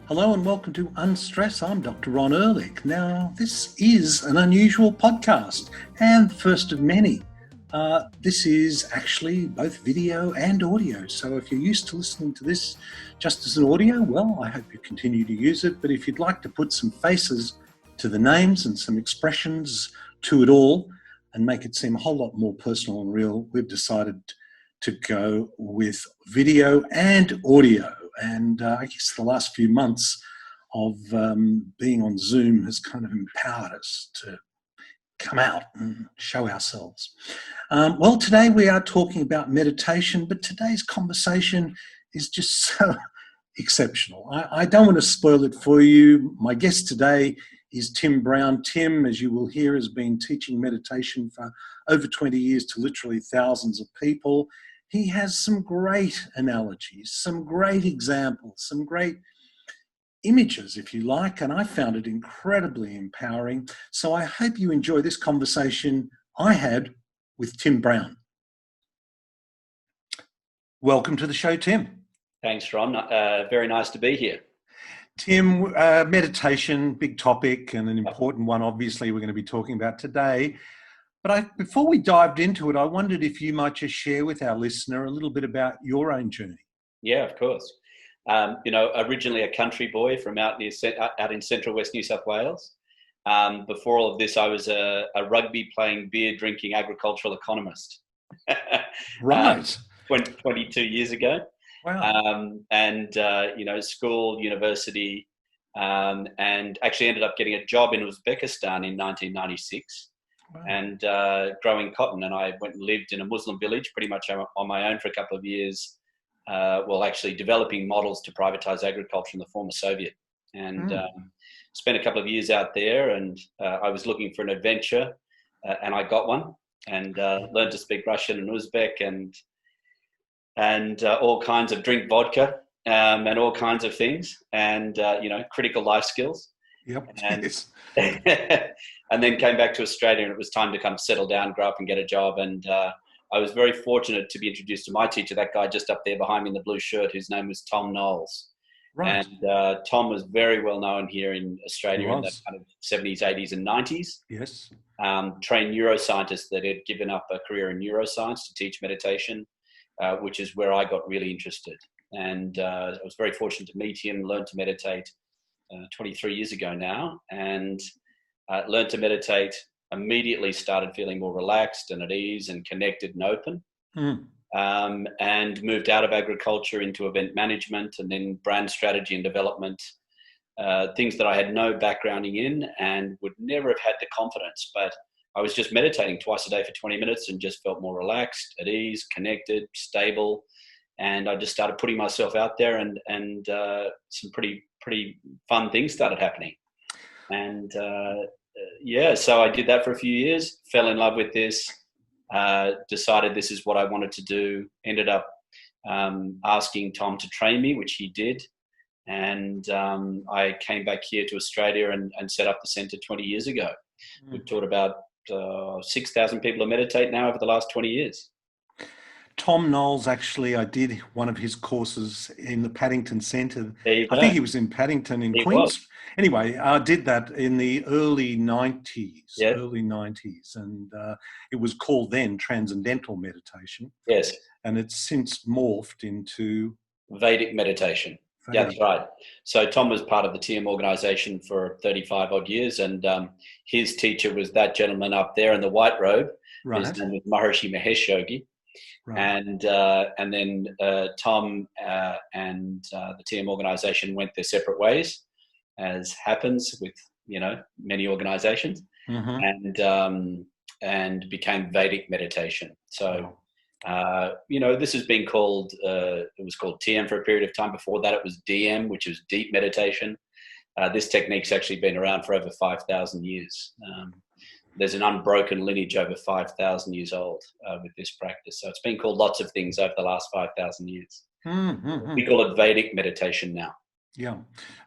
Hello and welcome to Unstress. I'm Dr. Ron Ehrlich. Now, this is an unusual podcast and the first of many. This is actually both video and audio. So if you're used to listening to this just as an audio, well, I hope you continue to use it. But if you'd like to put some faces to the names and some expressions to it all and make it seem a whole lot more personal and real, we've decided to go with video and audio. And I guess the last few months of being on Zoom has kind of empowered us to come out and show ourselves. Well, today we are talking about meditation, but today's conversation is just so exceptional. I don't want to spoil it for you. My guest today is Tim Brown. Tim, as you will hear, has been teaching meditation for over 20 years to literally thousands of people. He has some great analogies, some great examples, some great images, if you like, and I found it incredibly empowering. So I hope you enjoy this conversation I had with Tim Brown. Welcome to the show, Tim. Thanks, Ron. Very nice to be here. Tim, meditation, big topic and an important one, obviously, we're going to be talking about today. But before we dived into it, I wondered if you might just share with our listener a little bit about your own journey. Yeah, of course. Originally a country boy from out in central West New South Wales. Before all of this, I was a rugby playing, beer drinking agricultural economist. Right. 22 years ago. Wow. School, university, and actually ended up getting a job in Uzbekistan in 1996. Wow. And growing cotton, and I went and lived in a Muslim village pretty much on my own for a couple of years, actually developing models to privatize agriculture in the former Soviet, and spent a couple of years out there, and I was looking for an adventure, and I got one, and learned to speak Russian and Uzbek, and all kinds of drink vodka, and all kinds of things, and critical life skills. Yep. And, yes. and then came back to Australia, and it was time to come settle down, grow up and get a job. And I was very fortunate to be introduced to my teacher, that guy just up there behind me in the blue shirt, whose name was Tom Knowles. Right. And Tom was very well known here in Australia in the kind of 70s, 80s and 90s. Yes. Trained neuroscientist that had given up a career in neuroscience to teach meditation, which is where I got really interested. And I was very fortunate to meet him, learn to meditate 23 years ago now, and learned to meditate, immediately started feeling more relaxed and at ease and connected and open, and moved out of agriculture into event management and then brand strategy and development, things that I had no backgrounding in and would never have had the confidence, but I was just meditating twice a day for 20 minutes and just felt more relaxed, at ease, connected, stable. And I just started putting myself out there, and some pretty fun things started happening. And so I did that for a few years, fell in love with this, decided this is what I wanted to do, ended up asking Tom to train me, which he did. And I came back here to Australia and set up the centre 20 years ago. We've taught about 6,000 people to meditate now over the last 20 years. Tom Knowles, actually, I did one of his courses in the Paddington Centre. I think he was in Paddington in Queens. Anyway, I did that in the early 90s, and it was called then Transcendental Meditation. Yes. And it's since morphed into Vedic meditation. Yeah, that's right. So Tom was part of the TM organisation for 35 odd years, and his teacher was that gentleman up there in the white robe. Right. His name was Maharishi Mahesh Yogi. Right. And then Tom and the TM organisation went their separate ways, as happens with many organisations, and became Vedic meditation. So this has been called. It was called TM for a period of time. Before that, it was DM, which was deep meditation. This technique's actually been around for over 5,000 years. There's an unbroken lineage over 5,000 years old with this practice. So it's been called lots of things over the last 5,000 years. We call it Vedic meditation now. Yeah.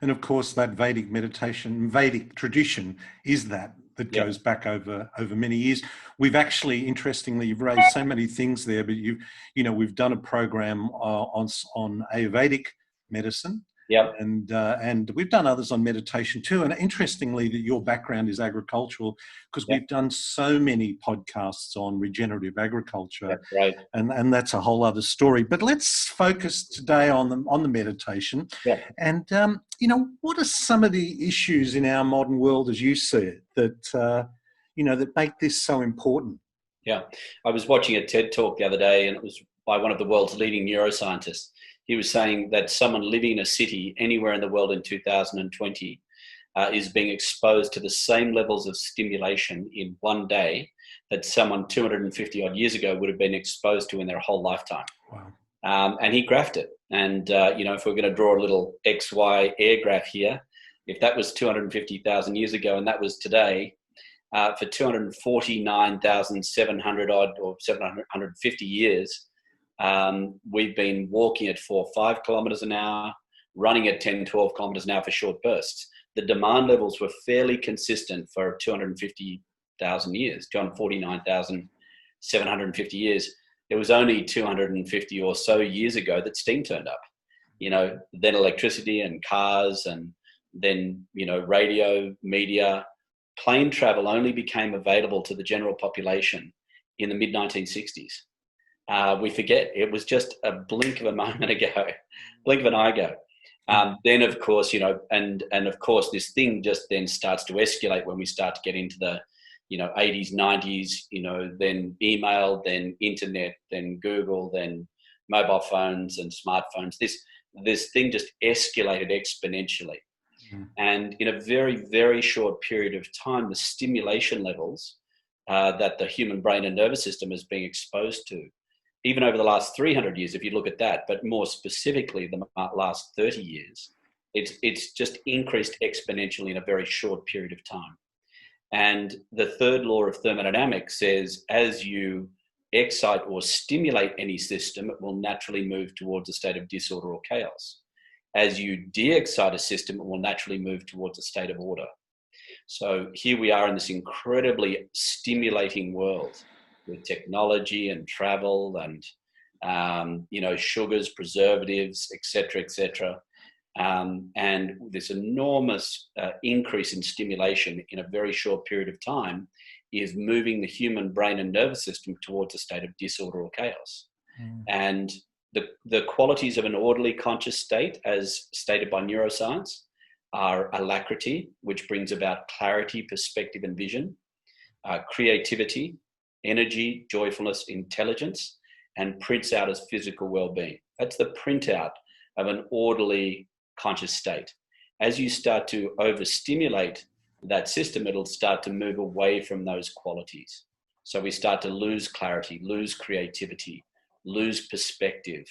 And of course, that Vedic meditation, Vedic tradition is that goes back over many years. We've actually, interestingly, you've raised so many things there, but we've done a program on Ayurvedic medicine. Yep. And we've done others on meditation too. And interestingly, that your background is agricultural, because Yep. we've done so many podcasts on regenerative agriculture. That's right. And that's a whole other story. But let's focus today on the meditation. Yeah. And what are some of the issues in our modern world, as you see it, that that make this so important? Yeah. I was watching a TED talk the other day, and it was by one of the world's leading neuroscientists. He was saying that someone living in a city anywhere in the world in 2020 is being exposed to the same levels of stimulation in one day that someone 250 odd years ago would have been exposed to in their whole lifetime. Wow. And he graphed it. And, if we're going to draw a little XY air graph here, if that was 250,000 years ago and that was today, for 249,700 odd or 750 years, we've been walking at 4 or 5 kilometers an hour, running at 10, 12 kilometers an hour for short bursts. The demand levels were fairly consistent for 250,000 years, 249,750 years. It was only 250 or so years ago that steam turned up. Then electricity and cars, and then, radio, media. Plane travel only became available to the general population in the mid-1960s. We forget it was just a blink of a moment ago, blink of an eye ago. Then, of course, and of course, this thing just then starts to escalate when we start to get into the, 80s, 90s, then email, then internet, then Google, then mobile phones and smartphones. This thing just escalated exponentially. And in a very, very short period of time, the stimulation levels that the human brain and nervous system is being exposed to, even over the last 300 years, if you look at that, but more specifically the last 30 years, it's just increased exponentially in a very short period of time. And the third law of thermodynamics says, as you excite or stimulate any system, it will naturally move towards a state of disorder or chaos. As you de-excite a system, it will naturally move towards a state of order. So here we are in this incredibly stimulating world with technology and travel and, sugars, preservatives, et cetera, and this enormous increase in stimulation in a very short period of time is moving the human brain and nervous system towards a state of disorder or chaos. And the qualities of an orderly conscious state, as stated by neuroscience, are alacrity, which brings about clarity, perspective, and vision, creativity, energy, joyfulness, intelligence, and prints out as physical well-being. That's the printout of an orderly conscious state. As you start to overstimulate that system, it'll start to move away from those qualities. So we start to lose clarity, lose creativity, lose perspective,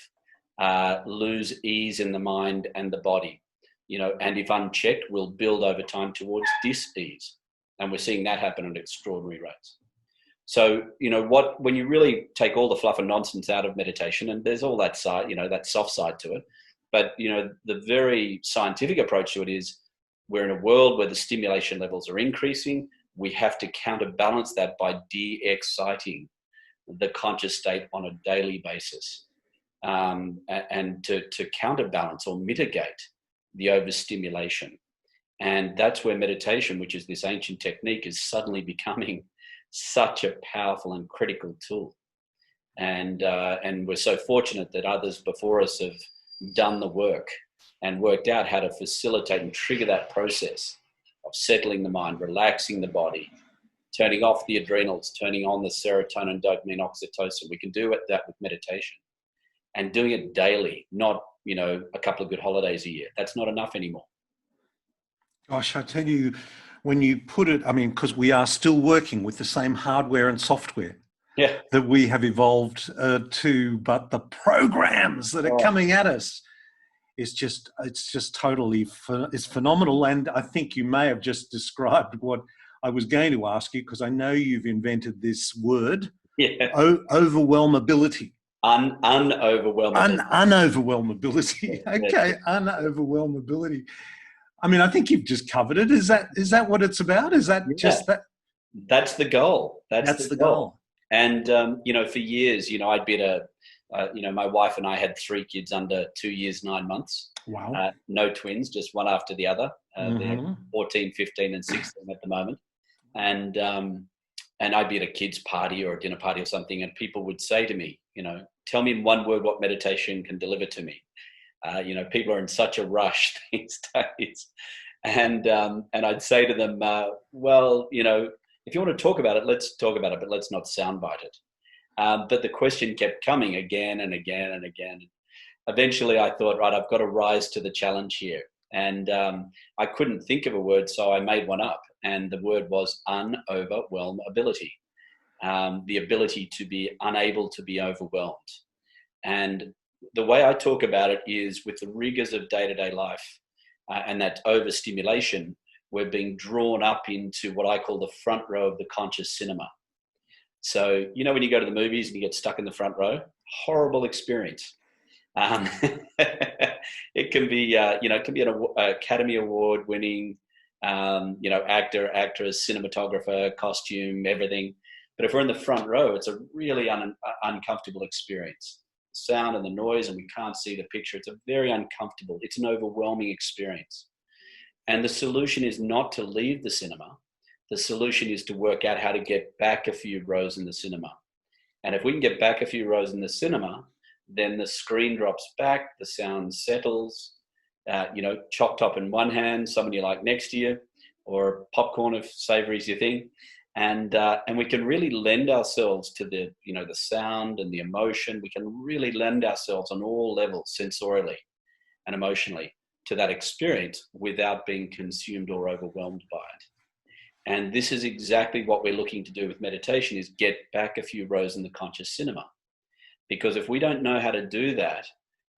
lose ease in the mind and the body, and if unchecked, will build over time towards dis-ease. And we're seeing that happen at extraordinary rates. So, when you really take all the fluff and nonsense out of meditation, and there's all that side, that soft side to it, but, the very scientific approach to it is we're in a world where the stimulation levels are increasing. We have to counterbalance that by de-exciting the conscious state on a daily basis, and to counterbalance or mitigate the overstimulation. And that's where meditation, which is this ancient technique, is suddenly becoming such a powerful and critical tool. And we're so fortunate that others before us have done the work and worked out how to facilitate and trigger that process of settling the mind, relaxing the body, turning off the adrenals, turning on the serotonin, dopamine, oxytocin. We can do that with meditation, and doing it daily, not, a couple of good holidays a year. That's not enough anymore. Gosh, I tell you, when you put it, because we are still working with the same hardware and software that we have evolved to, but the programs that are coming at us, it's just totally, it's phenomenal. And I think you may have just described what I was going to ask you, because I know you've invented this word, overwhelm ability. Unoverwhelmability. Unoverwhelmability. Okay, unoverwhelmability. I think you've just covered it. Is that what it's about? Is that just that? That's the goal. That's the goal. And, for years, I'd been my wife and I had 3 kids under 2 years, 9 months. Wow. No twins, just one after the other. They're Mm-hmm. 14, 15, and 16 at the moment. And I'd be at a kid's party or a dinner party or something, and people would say to me, tell me in one word what meditation can deliver to me. People are in such a rush these days. And I'd say to them, well, if you want to talk about it, let's talk about it, but let's not soundbite it. But the question kept coming again and again and again. Eventually I thought, right, I've got to rise to the challenge here. And I couldn't think of a word, so I made one up. And the word was overwhelm ability, the ability to be unable to be overwhelmed. And the way I talk about it is with the rigors of day-to-day life and that overstimulation, we're being drawn up into what I call the front row of the conscious cinema. So, when you go to the movies and you get stuck in the front row, horrible experience. It can be, it can be an Academy Award winning, actor, actress, cinematographer, costume, everything. But if we're in the front row, it's a really uncomfortable experience. The sound and the noise, and we can't see the picture. It's a very uncomfortable, it's an overwhelming experience. And the solution is not to leave the cinema. The solution is to work out how to get back a few rows in the cinema. And if we can get back a few rows in the cinema, then the screen drops back, the sound settles, choc top in one hand, someone you like next to you, or popcorn if savory is your thing. And we can really lend ourselves to the sound and the emotion. We can really lend ourselves on all levels, sensorially and emotionally, to that experience without being consumed or overwhelmed by it. And this is exactly what we're looking to do with meditation, is get back a few rows in the conscious cinema. Because if we don't know how to do that,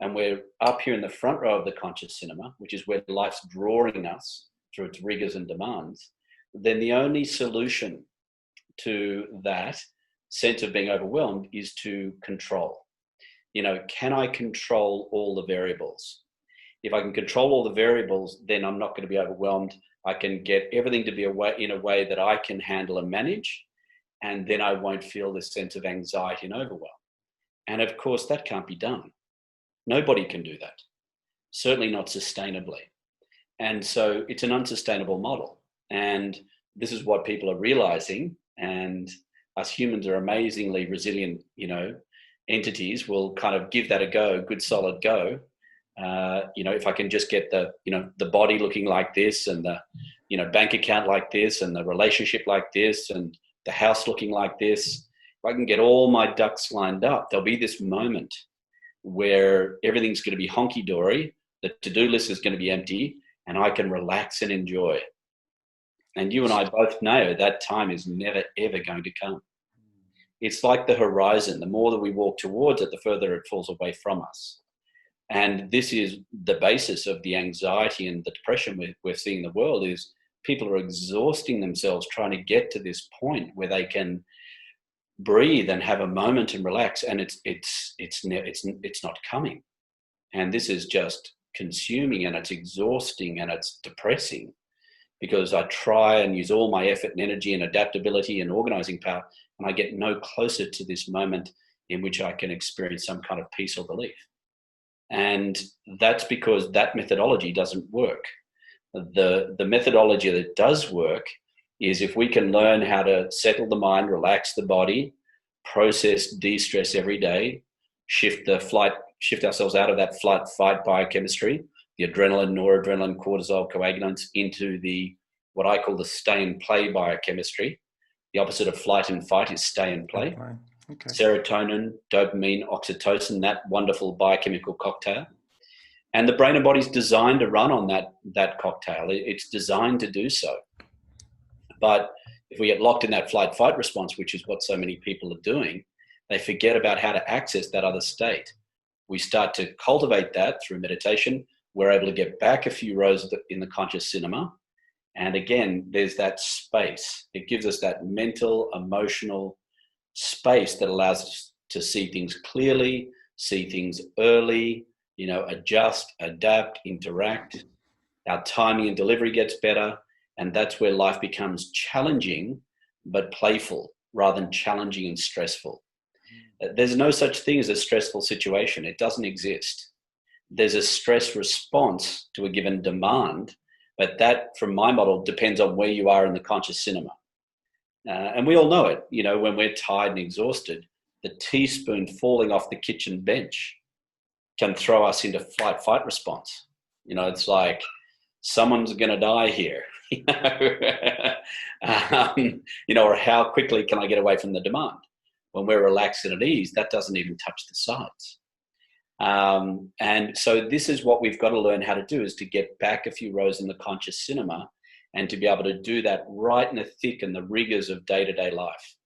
and we're up here in the front row of the conscious cinema, which is where life's drawing us through its rigors and demands, then the only solution to that sense of being overwhelmed is to control. Can I control all the variables? If I can control all the variables, then I'm not going to be overwhelmed. I can get everything to be in a way that I can handle and manage, and then I won't feel this sense of anxiety and overwhelm. And of course, that can't be done. Nobody can do that, certainly not sustainably. And so it's an unsustainable model. And this is what people are realizing. And us humans are amazingly resilient, entities. Will kind of give that a go, a good solid go. If I can just get the body looking like this, and the, bank account like this, and the relationship like this, and the house looking like this, if I can get all my ducks lined up, there'll be this moment where everything's going to be honky-dory, the to-do list is going to be empty, and I can relax and enjoy. And you and I both know that time is never, ever going to come. It's like the horizon. The more that we walk towards it, the further it falls away from us. And this is the basis of the anxiety and the depression we're seeing in the world, is people are exhausting themselves trying to get to this point where they can breathe and have a moment and relax, and it's not coming. And this is just consuming, and it's exhausting, and it's depressing, because I try and use all my effort and energy and adaptability and organizing power, and I get no closer to this moment in which I can experience some kind of peace or relief. And that's because that methodology doesn't work. The methodology that does work is if we can learn how to settle the mind, relax the body, process de-stress every day, shift ourselves out of that flight-fight biochemistry, the adrenaline, noradrenaline, cortisol, coagulants, into the what I call the stay and play biochemistry. The opposite of flight and fight is stay and play. Okay. Serotonin, dopamine, oxytocin, that wonderful biochemical cocktail. And the brain and body's designed to run on that cocktail. It's designed to do so. But if we get locked in that flight-fight response, which is what so many people are doing, they forget about how to access that other state. We start to cultivate that through meditation. We're able to get back a few rows in the conscious cinema. And again, there's that space. It gives us that mental, emotional space that allows us to see things clearly, see things early, adjust, adapt, interact. Our timing and delivery gets better. And that's where life becomes challenging, but playful, rather than challenging and stressful. There's no such thing as a stressful situation. It doesn't exist. there's a stress response to a given demand, but that, from my model, depends on where you are in the conscious cinema. And we all know it, when we're tired and exhausted, the teaspoon falling off the kitchen bench can throw us into fight response. It's like, someone's going to die here, or how quickly can I get away from the demand? When we're relaxed and at ease, that doesn't even touch the sides. And so this is what we've got to learn how to do, is to get back a few rows in the conscious cinema and to be able to do that right in the thick and the rigors of day-to-day life.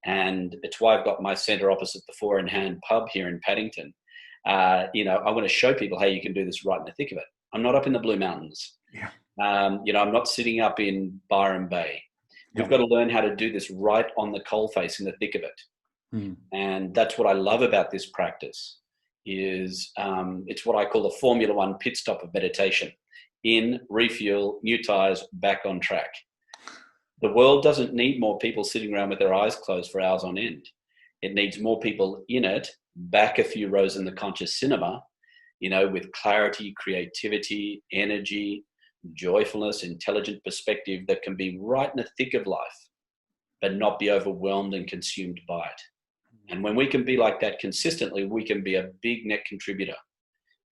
And it's why I've got my centre opposite the Four in Hand pub here in Paddington. I want to show people how you can do this right in the thick of it. I'm not up in the Blue Mountains. Yeah. I'm not sitting up in Byron Bay. We've got to learn how to do this right on the coalface in the thick of it. Mm. And that's what I love about this practice, is it's what I call the Formula One pit stop of meditation. In, refuel, new tires, back on track. The world doesn't need more people sitting around with their eyes closed for hours on end. It needs more people in it, back a few rows in the conscious cinema, with clarity, creativity, energy, joyfulness, intelligent perspective that can be right in the thick of life, but not be overwhelmed and consumed by it. And when we can be like that consistently, we can be a big net contributor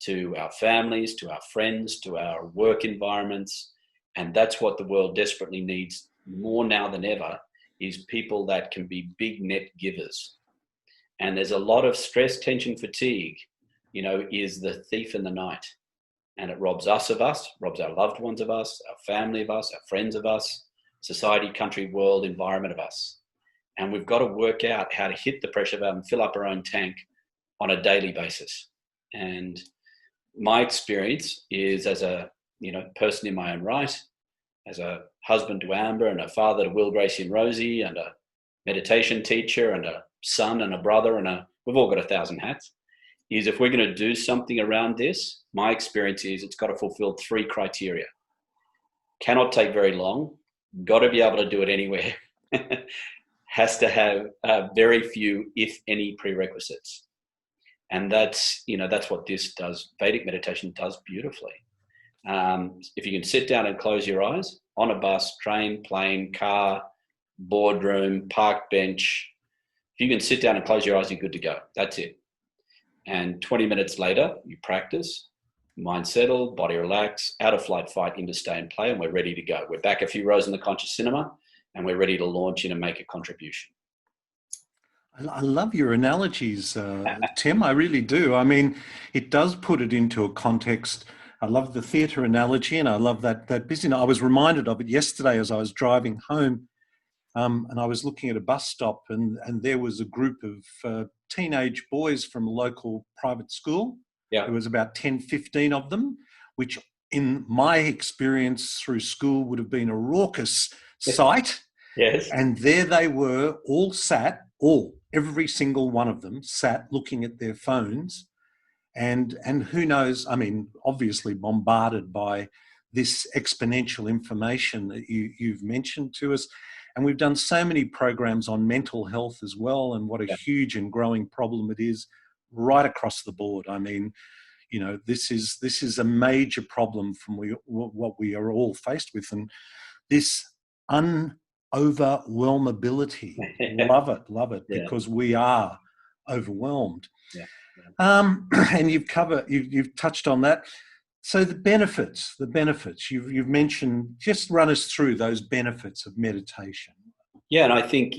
to our families, to our friends, to our work environments. And that's what the world desperately needs more now than ever, is people that can be big net givers. And there's a lot of stress, tension, fatigue, is the thief in the night. And it robs us of us, robs our loved ones of us, our family of us, our friends of us, society, country, world, environment of us. And we've got to work out how to hit the pressure valve and fill up our own tank on a daily basis. And my experience is, as a person in my own right, as a husband to Amber and a father to Will, Gracie and Rosie, and a meditation teacher and a son and a brother, and we've all got 1,000 hats, is if we're going to do something around this, my experience is it's got to fulfill 3 criteria. Cannot take very long, got to be able to do it anywhere, has to have very few, if any, prerequisites. And that's what this does. Vedic meditation does beautifully. If you can sit down and close your eyes on a bus, train, plane, car, boardroom, park bench, if you can sit down and close your eyes, you're good to go. That's it. And 20 minutes later, you practice, mind settled, body relax, out of flight, fight, into stay and play, and we're ready to go. We're back a few rows in the conscious cinema, and we're ready to launch in and make a contribution. I love your analogies, Tim. I really do. I mean, it does put it into a context. I love the theatre analogy, and I love that busyness. I was reminded of it yesterday as I was driving home, and I was looking at a bus stop, and there was a group of teenage boys from a local private school. Yeah. There was about 10, 15 of them, which in my experience through school would have been a raucous sight. Yes. And there they were, all sat, every single one of them sat looking at their phones, and who knows, I mean, obviously bombarded by this exponential information that you've mentioned to us. And we've done so many programs on mental health as well, and what a huge and growing problem it is right across the board. I mean, this is a major problem from what we are all faced with, and this overwhelmability. Love it, because we are overwhelmed. Yeah. And you've touched on that. So the benefits you've mentioned, just run us through those benefits of meditation. Yeah, and I think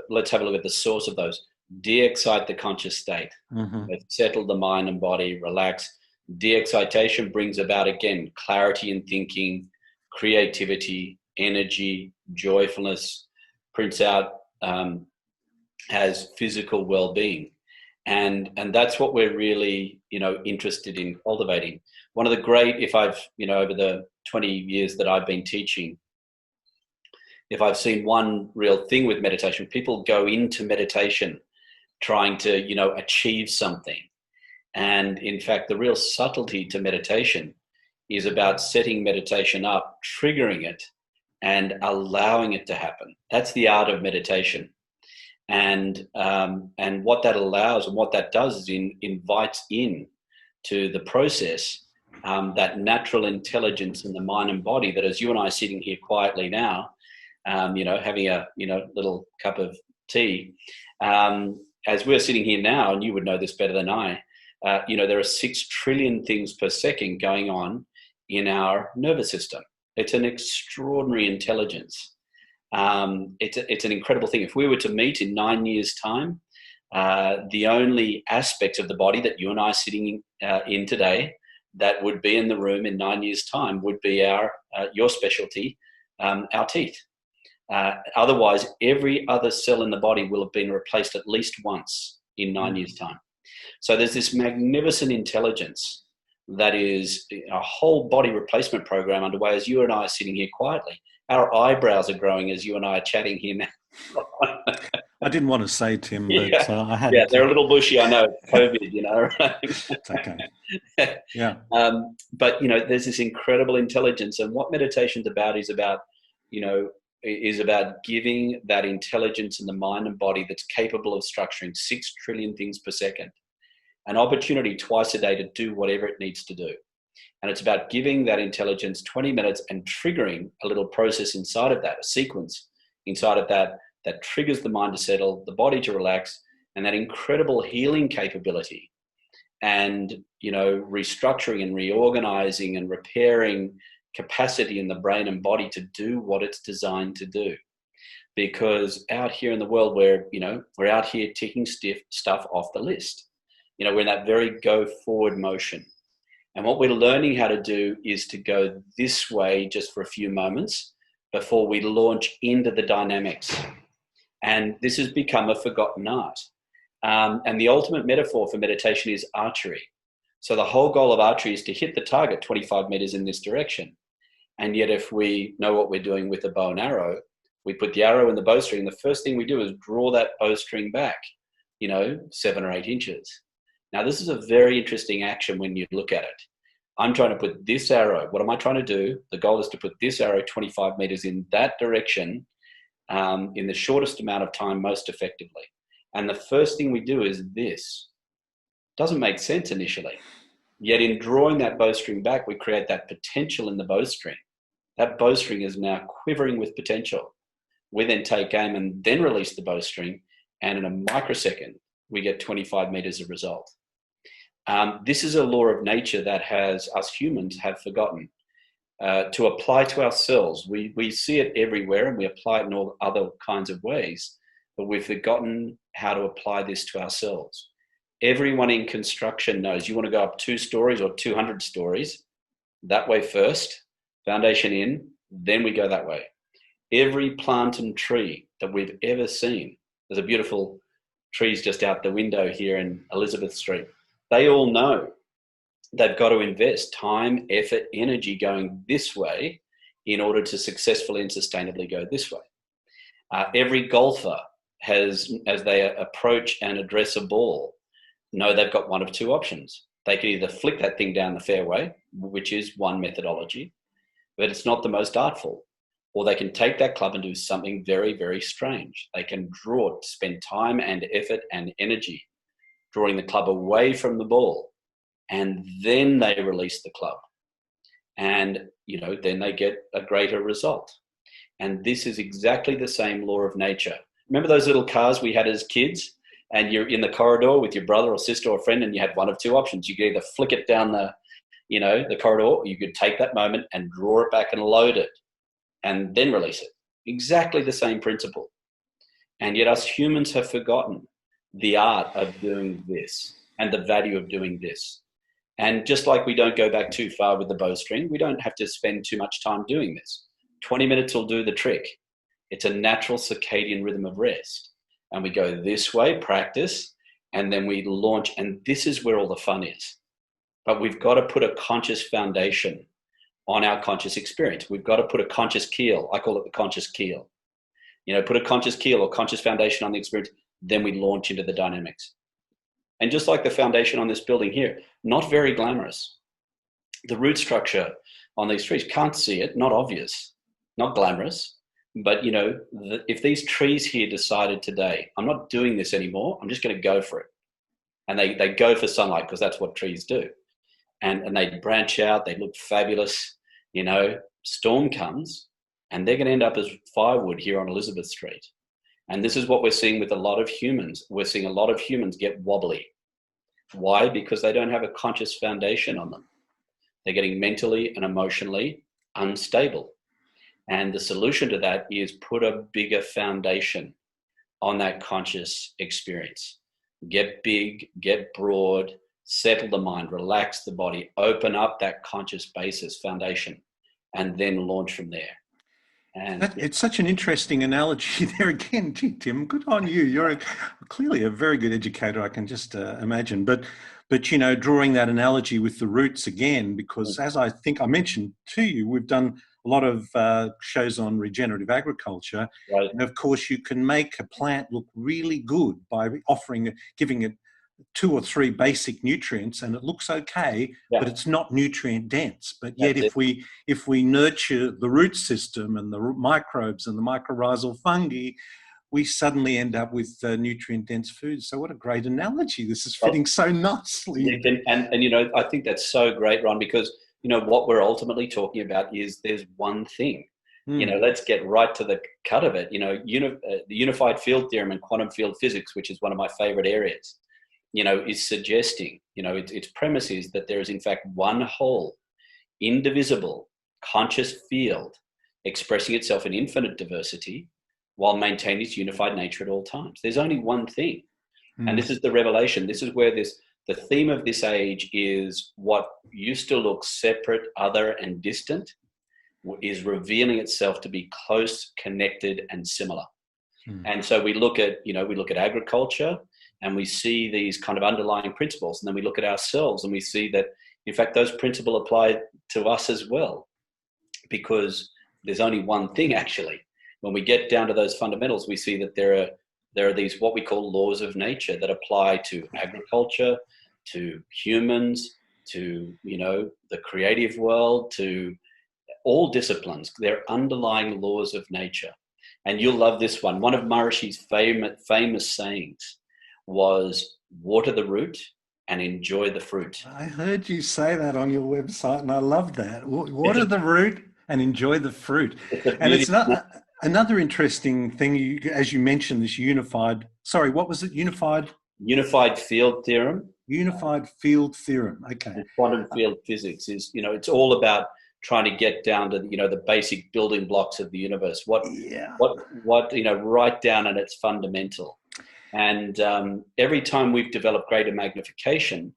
let's have a look at the source of those. De-excite the conscious state. Mm-hmm. Settle the mind and body, relax. De-excitation brings about, again, clarity in thinking, creativity, energy, joyfulness, prints out as physical well-being. And that's what we're really, interested in cultivating. One of the great, if I've, over the 20 years that I've been teaching, if I've seen one real thing with meditation, people go into meditation trying to, achieve something. And in fact, the real subtlety to meditation is about setting meditation up, triggering it, and allowing it to happen. That's the art of meditation. And what that allows and what that does is invites in to the process that natural intelligence in the mind and body that, as you and I are sitting here quietly now, having a little cup of tea, as we're sitting here now, and you would know this better than I, there are 6 trillion things per second going on in our nervous system. It's an extraordinary intelligence. It's an incredible thing. If we were to meet in 9 years' time, the only aspects of the body that you and I are sitting in today that would be in the room in 9 years' time would be your specialty, our teeth. Otherwise, every other cell in the body will have been replaced at least once in 9 years' time. So there's this magnificent intelligence that is a whole body replacement program underway as you and I are sitting here quietly. Our eyebrows are growing as you and I are chatting here now. I didn't want to say, Tim, but Yeah. I had Yeah, to. they're a little bushy, I know, it's COVID, Right? It's okay. Yeah. But, there's this incredible intelligence, and what meditation's about is about giving that intelligence in the mind and body that's capable of structuring 6 trillion things per second an opportunity twice a day to do whatever it needs to do. And it's about giving that intelligence 20 minutes and triggering a little process inside of that, a sequence inside of that triggers the mind to settle, the body to relax, and that incredible healing capability and, restructuring and reorganizing and repairing capacity in the brain and body to do what it's designed to do. Because out here in the world, we're out here ticking stuff off the list. We're in that very go forward motion. And what we're learning how to do is to go this way just for a few moments before we launch into the dynamics. And this has become a forgotten art. And the ultimate metaphor for meditation is archery. So the whole goal of archery is to hit the target 25 meters in this direction. And yet if we know what we're doing with a bow and arrow, we put the arrow in the bowstring. The first thing we do is draw that bowstring back, 7 or 8 inches. Now, this is a very interesting action when you look at it. I'm trying to put this arrow. What am I trying to do? The goal is to put this arrow 25 meters in that direction in the shortest amount of time, most effectively. And the first thing we do is this. Doesn't make sense initially. Yet in drawing that bowstring back, we create that potential in the bowstring. That bowstring is now quivering with potential. We then take aim and then release the bowstring. And in a microsecond, we get 25 meters of result. This is a law of nature that us humans have forgotten to apply to ourselves. We see it everywhere and we apply it in all other kinds of ways, but we've forgotten how to apply this to ourselves. Everyone in construction knows you want to go up 2 stories or 200 stories, that way first, foundation in, then we go that way. Every plant and tree that we've ever seen, there's a beautiful trees just out the window here in Elizabeth Street. They all know they've got to invest time, effort, energy going this way in order to successfully and sustainably go this way. Every golfer has, as they approach and address a ball, know they've got one of 2 options. They can either flick that thing down the fairway, which is one methodology, but it's not the most artful. Or they can take that club and do something very, very strange. They can draw, spend time and effort and energy drawing the club away from the ball, and then they release the club. And, then they get a greater result. And this is exactly the same law of nature. Remember those little cars we had as kids? And you're in the corridor with your brother or sister or friend, and you had one of 2 options. You could either flick it down the corridor, or you could take that moment and draw it back and load it, and then release it. Exactly the same principle. And yet us humans have forgotten the art of doing this and the value of doing this. And just like we don't go back too far with the bowstring, we don't have to spend too much time doing this. 20 minutes will do the trick. It's a natural circadian rhythm of rest. And we go this way, practice, and then we launch. And this is where all the fun is. But we've got to put a conscious foundation on our conscious experience. We've got to put a conscious keel. I call it the conscious keel. Put a conscious keel or conscious foundation on the experience. Then we launch into the dynamics. And just like the foundation on this building here, not very glamorous. The root structure on these trees, can't see it, not obvious, not glamorous, But, if these trees here decided today, I'm not doing this anymore, I'm just going to go for it. And they go for sunlight because that's what trees do. And they branch out, they look fabulous, storm comes and they're going to end up as firewood here on Elizabeth Street. And this is what we're seeing with a lot of humans. We're seeing a lot of humans get wobbly. Why? Because they don't have a conscious foundation on them. They're getting mentally and emotionally unstable. And the solution to that is put a bigger foundation on that conscious experience. Get big, get broad, settle the mind, relax the body, open up that conscious basis foundation, and then launch from there. And it's such an interesting analogy there again. Gee, Tim, good on you. You're clearly a very good educator, I can just imagine. But drawing that analogy with the roots again, because as I think I mentioned to you, we've done a lot of shows on regenerative agriculture. right. And of course, you can make a plant look really good by giving it 2 or 3 basic nutrients, and it looks okay, but it's not nutrient dense. But yet if we nurture the root system and the microbes and the mycorrhizal fungi, we suddenly end up with nutrient dense foods. So what a great analogy. This is fitting so nicely. And I think that's so great, Ron, because what we're ultimately talking about is there's one thing. Let's get right to the cut of it. The unified field theorem and quantum field physics, which is one of my favorite areas, is suggesting, its premise is that there is in fact one whole, indivisible, conscious field expressing itself in infinite diversity while maintaining its unified nature at all times. There's only one thing. And this is the revelation. This is where the theme of this age is what used to look separate, other, and distant is revealing itself to be close, connected, and similar. And so we look at agriculture, and we see these kind of underlying principles. And then we look at ourselves and we see that, in fact, those principles apply to us as well, because there's only one thing, actually. When we get down to those fundamentals, we see that there are these what we call laws of nature that apply to agriculture, to humans, to, the creative world, to all disciplines. They're underlying laws of nature. And you'll love this one. One of Maharishi's famous sayings was, water the root and enjoy the fruit. I heard you say that on your website, and I love that. Water the root and enjoy the fruit. And it's not another interesting thing, as you mentioned, this unified, what was it? Unified field theorem. Unified field theorem. Okay. The quantum field physics is, it's all about trying to get down to, the basic building blocks of the universe. What, right down at its fundamental. And every time we've developed greater magnification,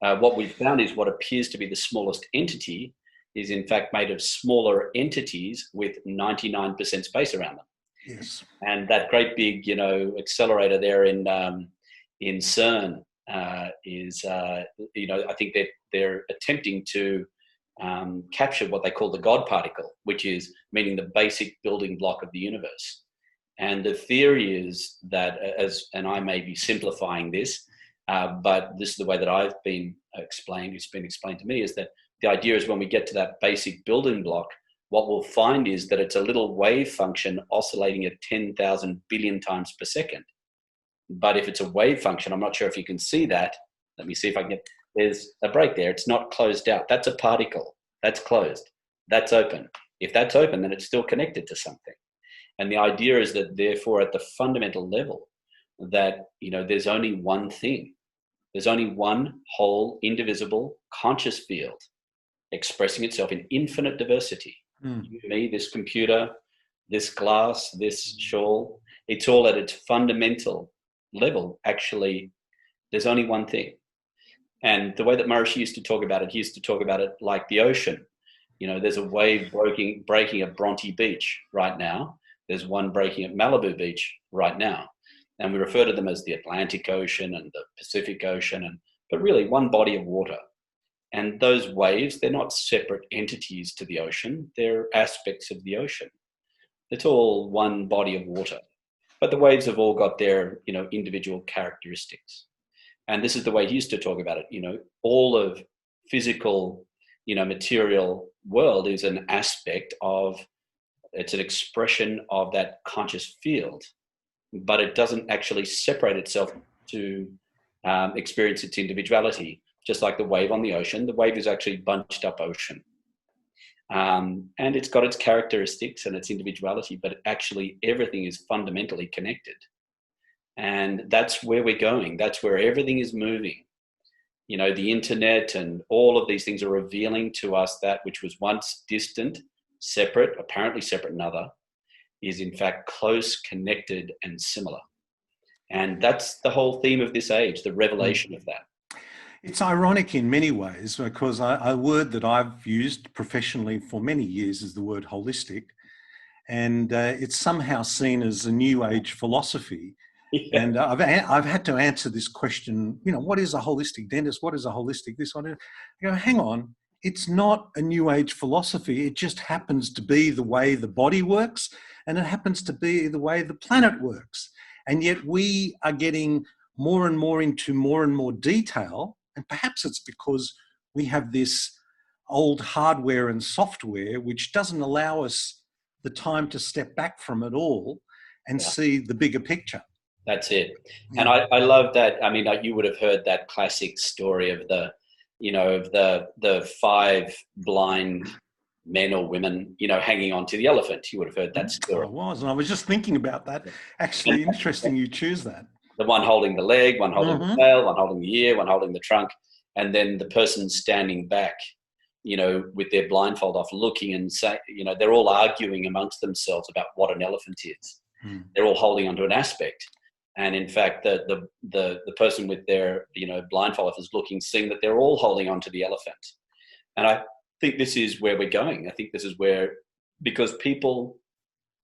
what we've found is what appears to be the smallest entity is in fact made of smaller entities with 99% space around them. Yes. And that great big, accelerator there in CERN is, I think that they're attempting to capture what they call the God particle, which is meaning the basic building block of the universe. And the theory is that, and I may be simplifying this, but this is the way that I've been explained, it's been explained to me, is that the idea is when we get to that basic building block, what we'll find is that it's a little wave function oscillating at 10,000 billion times per second. But if it's a wave function, I'm not sure if you can see that. Let me see if I can get, there's a break there. It's not closed out. That's a particle. That's closed. That's open. If that's open, then it's still connected to something. And the idea is that therefore at the fundamental level that, there's only one thing. There's only one whole, indivisible, conscious field expressing itself in infinite diversity. You, me, this computer, this glass, this shawl, it's all at its fundamental level. Actually, there's only one thing. And the way that Maharishi used to talk about it, he used to talk about it like the ocean. There's a wave breaking at Bronte Beach right now. There's one breaking at Malibu Beach right now. And we refer to them as the Atlantic Ocean and the Pacific Ocean, but really one body of water. And those waves, they're not separate entities to the ocean. They're aspects of the ocean. It's all one body of water. But the waves have all got their, individual characteristics. And this is the way he used to talk about it. All of physical, material world is an aspect of it's an expression of that conscious field, but it doesn't actually separate itself to experience its individuality. Just like the wave on the ocean, the wave is actually bunched up ocean. And it's got its characteristics and its individuality, but actually everything is fundamentally connected. And that's where we're going. That's where everything is moving. You know, the internet and all of these things are revealing to us that which was once distant, separate, apparently separate another, is in fact close, connected, and similar. And that's the whole theme of this age, the revelation of that. It's ironic in many ways, because a word that I've used professionally for many years is the word holistic, and it's somehow seen as a new age philosophy. Yeah. And I've had to answer this question, you know, what is a holistic dentist? What is a holistic this? I go, hang on, it's not a new age philosophy. It just happens to be the way the body works, and it happens to be the way the planet works. And yet we are getting more and more into more and more detail. And perhaps it's because we have this old hardware and software which doesn't allow us the time to step back from it all and see the bigger picture. That's it. And I love that. I mean, you would have heard that classic story of the 5 blind men or women, you know, hanging onto the elephant. You would have heard that story. I was, and I was just thinking about that. Actually, interesting you choose that. The one holding the leg, one holding the tail, one holding the ear, one holding the trunk, and then the person standing back, you know, with their blindfold off, looking and say, you know, they're all arguing amongst themselves about what an elephant is. They're all holding onto an aspect, and in fact, the person with their, you know, blindfold off is looking, seeing that they're all holding onto the elephant. And I think this is where we're going. I think this is where, because people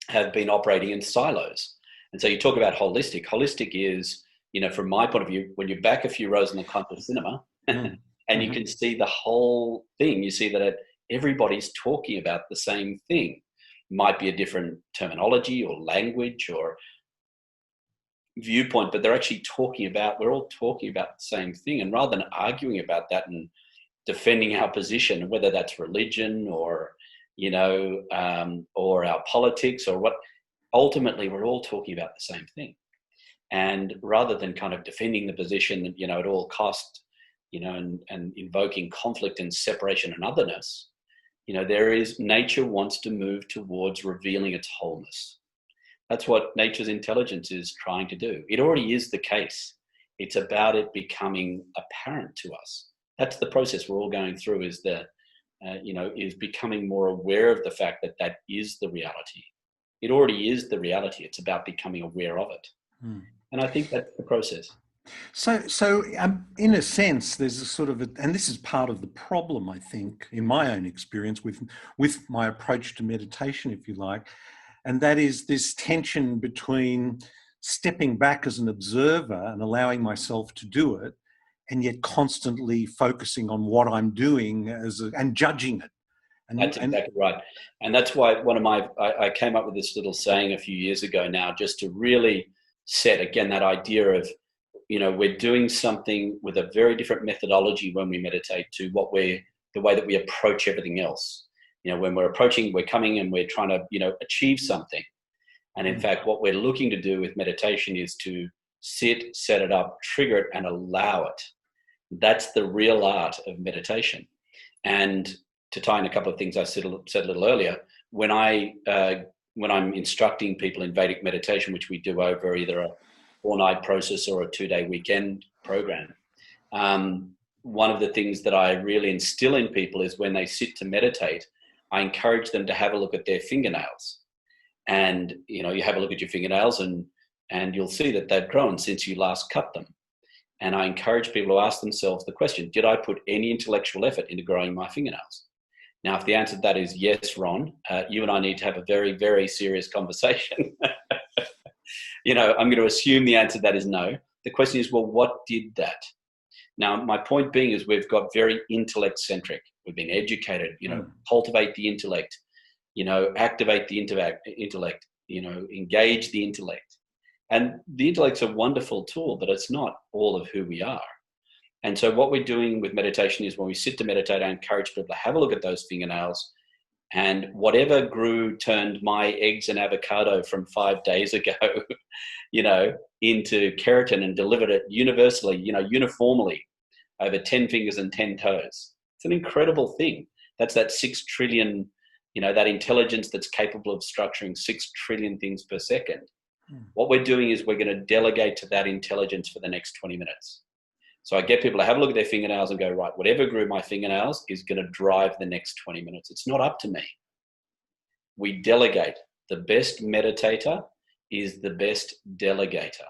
have been operating in silos. And so you talk about holistic. Holistic is, you know, from my point of view, when you're back a few rows in the conscious cinema and you can see the whole thing, you see that everybody's talking about the same thing. Might be a different terminology or language or viewpoint, but they're actually we're all talking about the same thing. And rather than arguing about that and defending our position, whether that's religion or, you know, or our politics or what, ultimately we're all talking about the same thing. And rather than kind of defending the position, you know, at all cost, you know, and invoking conflict and separation and otherness, you know, nature wants to move towards revealing its wholeness. That's what nature's intelligence is trying to do. It already is the case. It's about it becoming apparent to us. That's the process we're all going through, is is becoming more aware of the fact that that is the reality. It already is the reality. It's about becoming aware of it. And I think that's the process. So in a sense, there's a sort of, and this is part of the problem, I think, in my own experience with my approach to meditation, if you like, and that is this tension between stepping back as an observer and allowing myself to do it, and yet constantly focusing on what I'm doing and judging it. That's exactly right. And that's why I came up with this little saying a few years ago now, just to really set, again, that idea of, you know, we're doing something with a very different methodology when we meditate to the way that we approach everything else. You know, when we're coming and we're trying to, you know, achieve something. And in fact, what we're looking to do with meditation is to sit, set it up, trigger it, and allow it. That's the real art of meditation. And to tie in a couple of things I said a little earlier, when I'm instructing people in Vedic meditation, which we do over either a 4-night process or a 2-day weekend program, one of the things that I really instill in people is when they sit to meditate, I encourage them to have a look at their fingernails. And, you know, you have a look at your fingernails and you'll see that they've grown since you last cut them. And I encourage people to ask themselves the question, did I put any intellectual effort into growing my fingernails? Now, if the answer to that is yes, Ron, you and I need to have a very, very serious conversation. You know, I'm going to assume the answer to that is no. The question is, well, what did that? Now, my point being is we've got very intellect-centric. We've been educated, you know, cultivate the intellect, you know, activate the intellect, you know, engage the intellect. And the intellect's a wonderful tool, but it's not all of who we are. And so what we're doing with meditation is when we sit to meditate, I encourage people to have a look at those fingernails, And whatever turned my eggs and avocado from 5 days ago, into keratin and delivered it universally, uniformly over 10 fingers and 10 toes. It's an incredible thing. That's that 6 trillion, that intelligence that's capable of structuring 6 trillion things per second. What we're doing is we're going to delegate to that intelligence for the next 20 minutes. So I get people to have a look at their fingernails and go, right, whatever grew my fingernails is going to drive the next 20 minutes. It's not up to me. We delegate. The best meditator is the best delegator.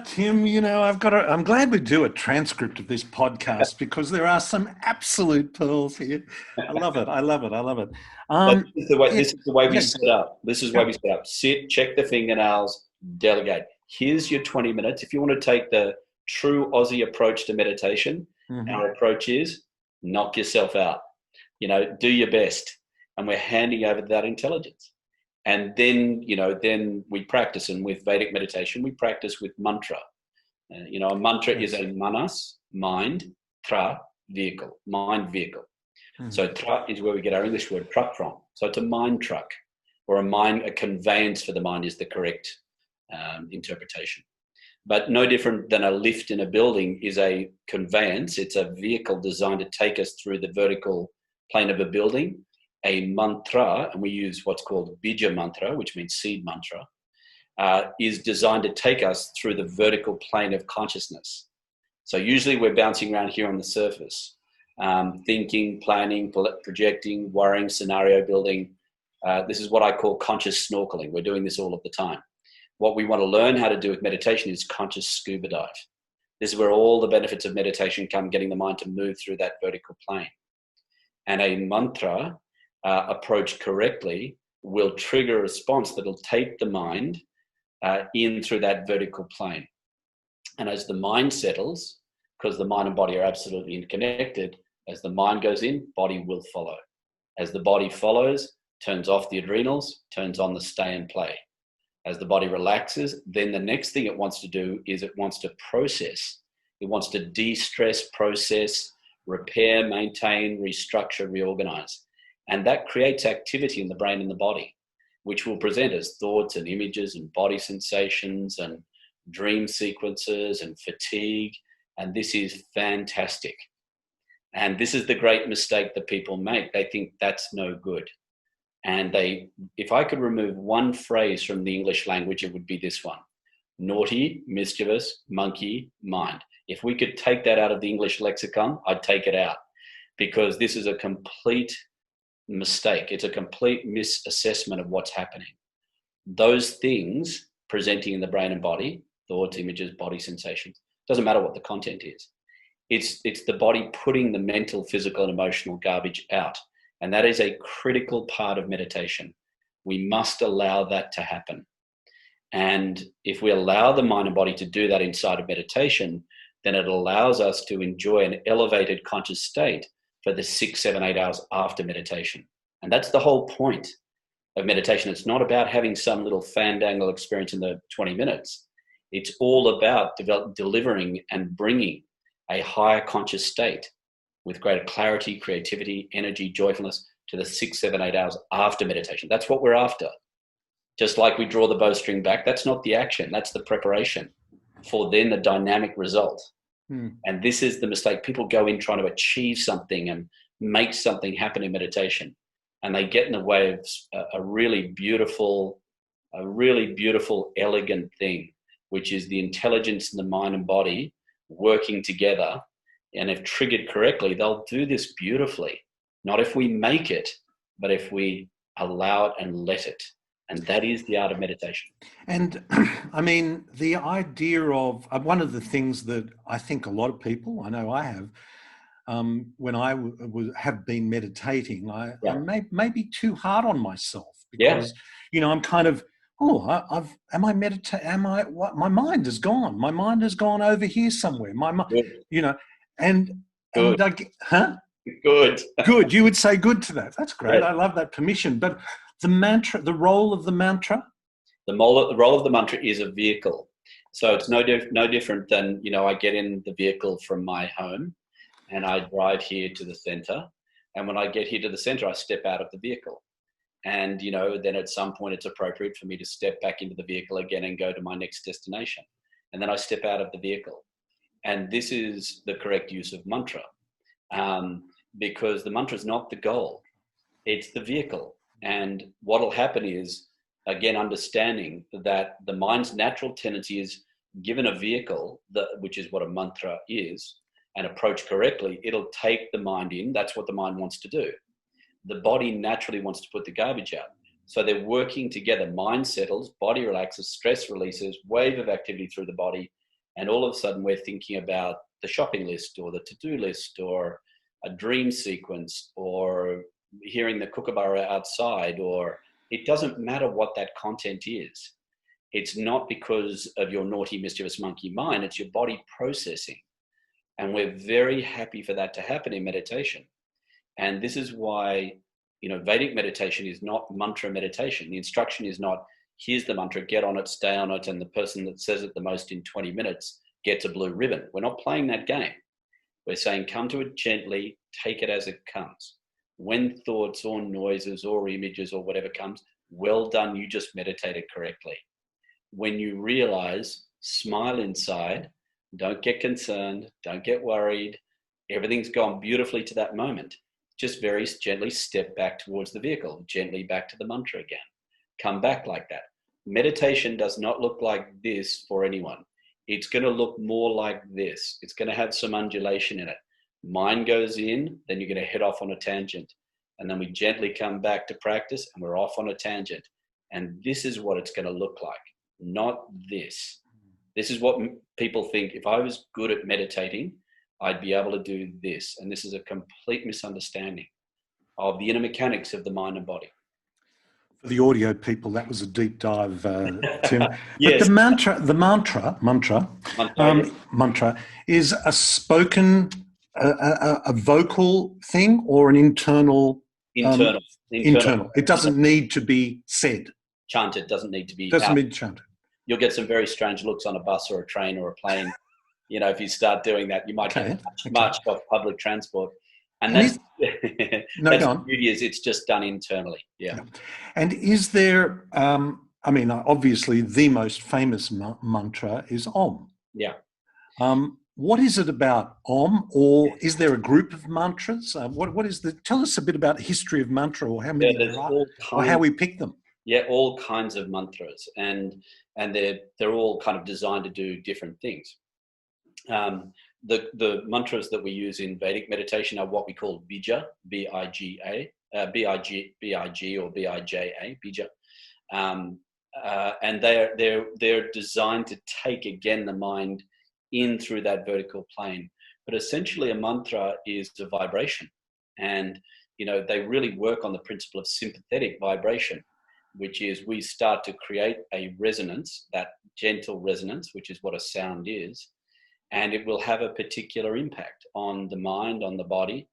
Tim, I'm glad we do a transcript of this podcast because there are some absolute pearls here. I love it. This is the way we set up. This is why we set up. Sit, check the fingernails, delegate. Here's your 20 minutes. If you want to take the true Aussie approach to meditation, our approach is knock yourself out. Do your best. And we're handing over that intelligence. And then, then we practice. And with Vedic meditation, we practice with mantra. A mantra is a manas, mind, tra, vehicle, mind vehicle. So tra is where we get our English word truck from. So it's a mind truck, or a conveyance for the mind is the correct interpretation. But no different than a lift in a building is a conveyance. It's a vehicle designed to take us through the vertical plane of a building. A mantra, and we use what's called bija mantra, which means seed mantra, is designed to take us through the vertical plane of consciousness. So usually we're bouncing around here on the surface, thinking, planning, projecting, worrying, scenario building. This is what I call conscious snorkeling. We're doing this all of the time. What we want to learn how to do with meditation is conscious scuba dive. This is where all the benefits of meditation come, getting the mind to move through that vertical plane. And a mantra approached correctly will trigger a response that will take the mind in through that vertical plane. And as the mind settles, because the mind and body are absolutely interconnected, as the mind goes in, body will follow. As the body follows, turns off the adrenals, turns on the stay and play. As the body relaxes, then the next thing it wants to do is it wants to process. It wants to de-stress, process, repair, maintain, restructure, reorganize. And that creates activity in the brain and the body, which will present as thoughts and images and body sensations and dream sequences and fatigue. And this is fantastic. And this is the great mistake that people make. They think that's no good. And if I could remove one phrase from the English language, it would be this one: naughty, mischievous, monkey, mind. If we could take that out of the English lexicon, I'd take it out, because this is a complete mistake. It's a complete misassessment of what's happening. Those things presenting in the brain and body, thoughts, images, body sensations, doesn't matter what the content is. It's the body putting the mental, physical, and emotional garbage out. And that is a critical part of meditation. We must allow that to happen. And if we allow the mind and body to do that inside of meditation, then it allows us to enjoy an elevated conscious state for the 6, 7, 8 hours after meditation. And that's the whole point of meditation. It's not about having some little fandangle experience in the 20 minutes. It's all about delivering and bringing a higher conscious state with greater clarity, creativity, energy, joyfulness to the 6, 7, 8 hours after meditation. That's what we're after. Just like we draw the bowstring back, that's not the action, that's the preparation for then the dynamic result. And this is the mistake. People go in trying to achieve something and make something happen in meditation, and they get in the way of a really beautiful, elegant thing, which is the intelligence in the mind and body working together. And if triggered correctly, they'll do this beautifully. Not if we make it, but if we allow it and let it. And that is the art of meditation. And I mean, the idea of one of the things that I think a lot of people, I know I have, when I have been meditating, I may be too hard on myself because, I'm kind of, my mind is gone. My mind has gone over here somewhere. My mind, Good. You would say good to that. That's great. I love that permission. But the mantra, the role of the mantra? The role of the mantra is a vehicle. So it's no different than, I get in the vehicle from my home and I drive here to the center. And when I get here to the center, I step out of the vehicle. And, then at some point it's appropriate for me to step back into the vehicle again and go to my next destination. And then I step out of the vehicle. And this is the correct use of mantra, because the mantra is not the goal, it's the vehicle. And what will happen is, again, understanding that the mind's natural tendency is, given a vehicle, which is what a mantra is, and approach correctly, it'll take the mind in. That's what the mind wants to do. The body naturally wants to put the garbage out. So they're working together. Mind settles, body relaxes, stress releases, wave of activity through the body. And all of a sudden we're thinking about the shopping list or the to-do list or a dream sequence or hearing the kookaburra outside, or it doesn't matter what that content is. It's not because of your naughty, mischievous monkey mind. It's your body processing. And we're very happy for that to happen in meditation. And this is why, Vedic meditation is not mantra meditation. The instruction is not, here's the mantra, get on it, stay on it, and the person that says it the most in 20 minutes gets a blue ribbon. We're not playing that game. We're saying, come to it gently, take it as it comes. When thoughts or noises or images or whatever comes, well done, you just meditated correctly. When you realize, smile inside, don't get concerned, don't get worried, everything's gone beautifully to that moment. Just very gently step back towards the vehicle, gently back to the mantra again. Come back like that. Meditation does not look like this for anyone. It's going to look more like this. It's going to have some undulation in it. Mind goes in, then you're going to head off on a tangent. And then we gently come back to practice and we're off on a tangent. And this is what it's going to look like, not this. This is what people think. If I was good at meditating, I'd be able to do this. And this is a complete misunderstanding of the inner mechanics of the mind and body. For the audio people, that was a deep dive, Tim. Yes. But the mantra is a spoken, a vocal thing, or an internal. Internal. It doesn't need to be said. Chanted. Doesn't need to be. Doesn't need chanted. You'll get some very strange looks on a bus or a train or a plane. If you start doing that, you might get marched off public transport. And that's the beauty is it's just done internally. Yeah. And is there, obviously the most famous mantra is Om. Yeah. What is it about Om, or is there a group of mantras? Tell us a bit about the history of mantra, or how many there are, or how we pick them. Yeah, all kinds of mantras, and they're all kind of designed to do different things. The mantras that we use in Vedic meditation are what we call bija, B-I-G-A, B-I-G or B-I-J-A, bija. And they're designed to take, again, the mind in through that vertical plane. But essentially a mantra is a vibration. And, they really work on the principle of sympathetic vibration, which is we start to create a resonance, that gentle resonance, which is what a sound is. And it will have a particular impact on the mind, on the body,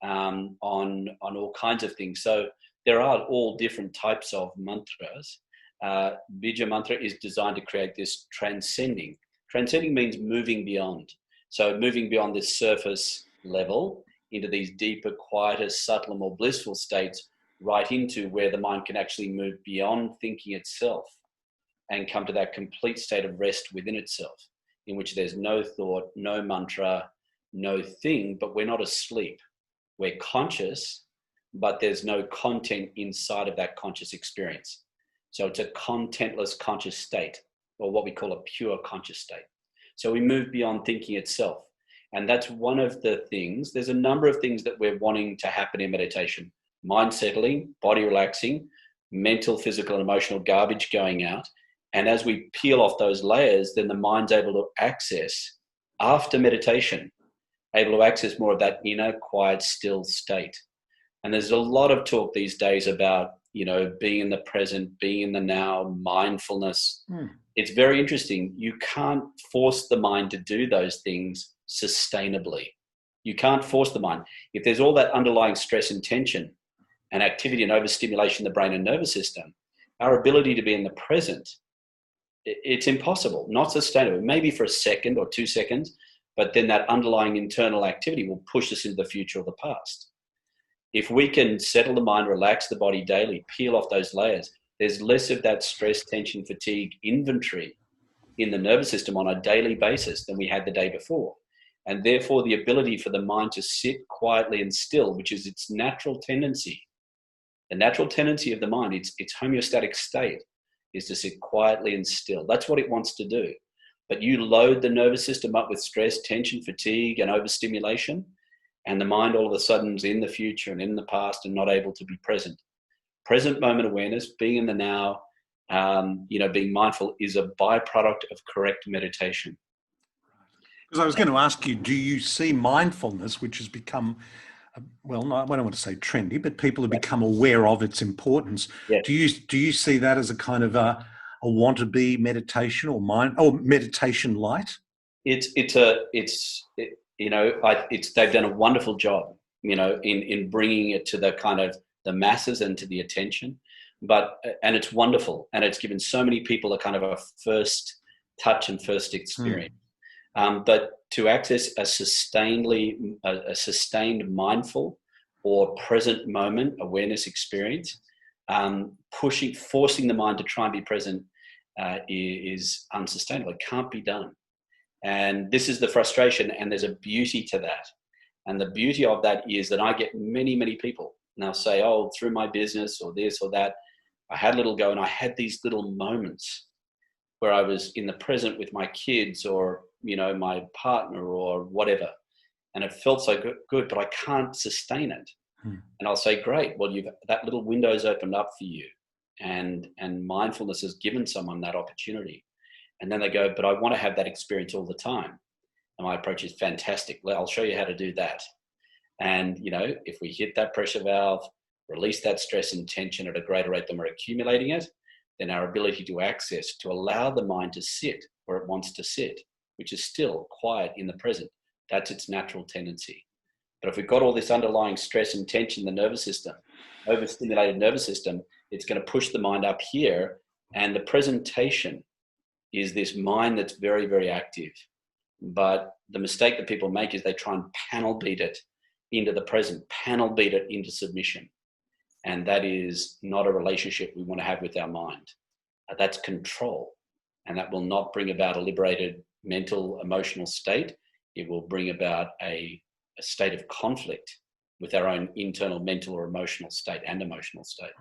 on all kinds of things. So there are all different types of mantras. Bija mantra is designed to create this transcending. Transcending means moving beyond. So moving beyond this surface level into these deeper, quieter, subtler, more blissful states, right into where the mind can actually move beyond thinking itself and come to that complete state of rest within itself, in which there's no thought, no mantra, no thing, but we're not asleep. We're conscious, but there's no content inside of that conscious experience. So it's a contentless conscious state, or what we call a pure conscious state. So we move beyond thinking itself. And that's one of the things. There's a number of things that we're wanting to happen in meditation. Mind settling, body relaxing, mental, physical, and emotional garbage going out. And as we peel off those layers, then the mind's able to access, after meditation, able to access more of that inner, quiet, still state. And there's a lot of talk these days about, being in the present, being in the now, mindfulness. It's very interesting. You can't force the mind to do those things sustainably. You can't force the mind. If there's all that underlying stress and tension and activity and overstimulation in the brain and nervous system, our ability to be in the present, it's impossible, not sustainable. Maybe for a second or 2 seconds, but then that underlying internal activity will push us into the future or the past. if we can settle the mind, relax the body daily, peel off those layers, there's less of that stress, tension, fatigue inventory in the nervous system on a daily basis than we had the day before. And therefore, the ability for the mind to sit quietly and still, which is its natural tendency, the natural tendency of the mind, its homeostatic state, is to sit quietly and still. That's what it wants to do. But you load the nervous system up with stress, tension, fatigue, and overstimulation, and the mind all of a sudden is in the future and in the past and not able to be present. Present moment awareness, being in the now, being mindful is a byproduct of correct meditation. Because I was going to ask you, do you see mindfulness, which has become, well, I don't want to say trendy, but people have become aware of its importance. Yeah. Do you see that as a kind of a want-to-be meditation or meditation light? They've done a wonderful job, in bringing it to the kind of the masses and to the attention, and it's wonderful, and it's given so many people a kind of a first touch and first experience. But to access a sustained mindful or present moment awareness experience, forcing the mind to try and be present is unsustainable. It can't be done. And this is the frustration, and there's a beauty to that. And the beauty of that is that I get many, many people now say, oh, through my business or this or that, I had a little go and I had these little moments where I was in the present with my kids or, my partner or whatever. And it felt so good, but I can't sustain it. And I'll say, great, well, that little window's opened up for you. And mindfulness has given someone that opportunity. And then they go, but I want to have that experience all the time. And my approach is fantastic. Well, I'll show you how to do that. And, if we hit that pressure valve, release that stress and tension at a greater rate than we're accumulating it, then our ability to allow the mind to sit where it wants to sit, which is still quiet in the present, that's its natural tendency. But if we've got all this underlying stress and tension in the nervous system, overstimulated nervous system, it's going to push the mind up here. And the presentation is this mind that's very, very active. But the mistake that people make is they try and panel beat it into the present, panel beat it into submission. And that is not a relationship we want to have with our mind. That's control. And that will not bring about a liberated mental, emotional state. It will bring about a state of conflict with our own internal mental or emotional state and emotional state.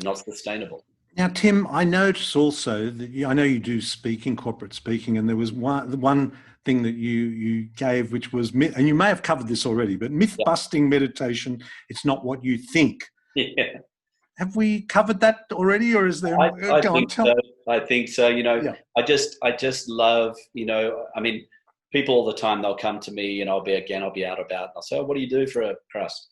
Not sustainable. Now, Tim, I notice also that I know you do speaking, corporate speaking, and there was one thing that you gave, which was, and you may have covered this already, but myth-busting meditation, it's not what you think. Yeah. Have we covered that already, or is there? I think so. I just love, people all the time, they'll come to me and I'll be out and I'll say, oh, what do you do for a crust?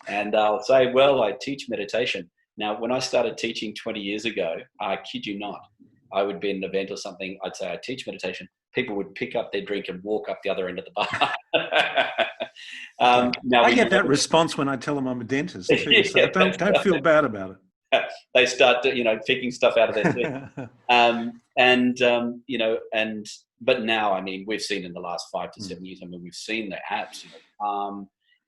And I'll say, well, I teach meditation. Now, when I started teaching 20 years ago, I kid you not, I would be in an event or something, I'd say I teach meditation. People would pick up their drink and walk up the other end of the bar. Now I get that response when I tell them I'm a dentist too, so don't feel bad about it. They start, picking stuff out of their teeth. But now, we've seen in the last 5 to 7 years, we've seen the apps,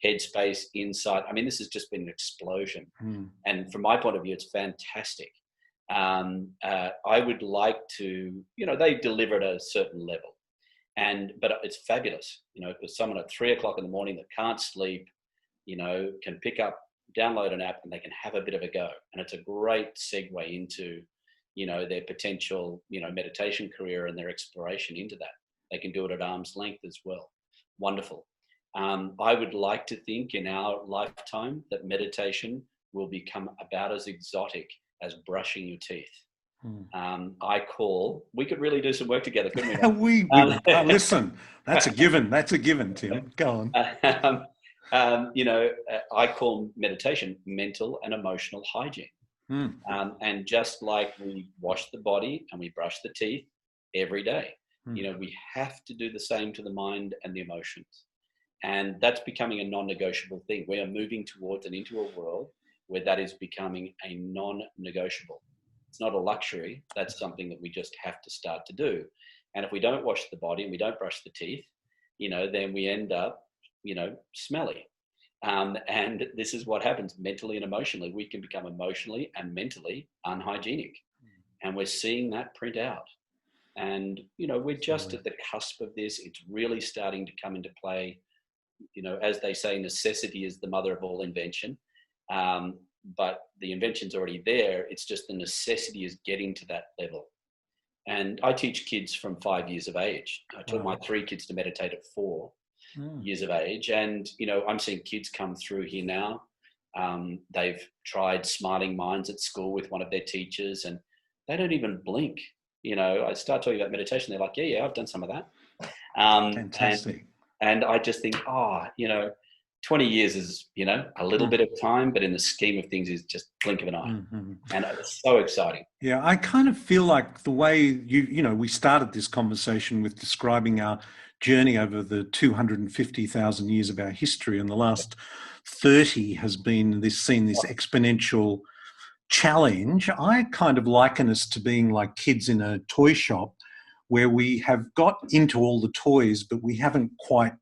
Headspace, Insight. This has just been an explosion. And from my point of view, it's fantastic. I would like to, they deliver at a certain level, but it's fabulous, because someone at 3 o'clock in the morning that can't sleep, can pick up, download an app, and they can have a bit of a go. And it's a great segue into, their potential, meditation career and their exploration into that. They can do it at arm's length as well. Wonderful. I would like to think in our lifetime that meditation will become about as exotic as brushing your teeth. We could really do some work together, couldn't we? Listen, that's a given, Tim. Go on. I call meditation mental and emotional hygiene. And just like we wash the body and we brush the teeth every day, we have to do the same to the mind and the emotions. And that's becoming a non-negotiable thing. We are moving towards and into a world where that is becoming a non-negotiable. It's not a luxury. That's something that we just have to start to do. And if we don't wash the body and we don't brush the teeth, then we end up, smelly. And this is what happens mentally and emotionally. We can become emotionally and mentally unhygienic. And we're seeing that print out. And, we're just at the cusp of this. It's really starting to come into play. As they say, necessity is the mother of all invention. But the invention's already there. It's just the necessity is getting to that level. And I teach kids from 5 years of age. I taught my 3 kids to meditate at 4 years of age. And, I'm seeing kids come through here now. They've tried Smiling Minds at school with one of their teachers, and they don't even blink. I start talking about meditation. They're like, yeah, I've done some of that. Fantastic. And I just think, 20 years is, a little bit of time, but in the scheme of things is just blink of an eye. Mm-hmm. And it's so exciting. Yeah, I kind of feel like the way we started this conversation with describing our journey over the 250,000 years of our history, and the last 30 has been seen this exponential challenge. I kind of liken us to being like kids in a toy shop where we have got into all the toys, but we haven't quite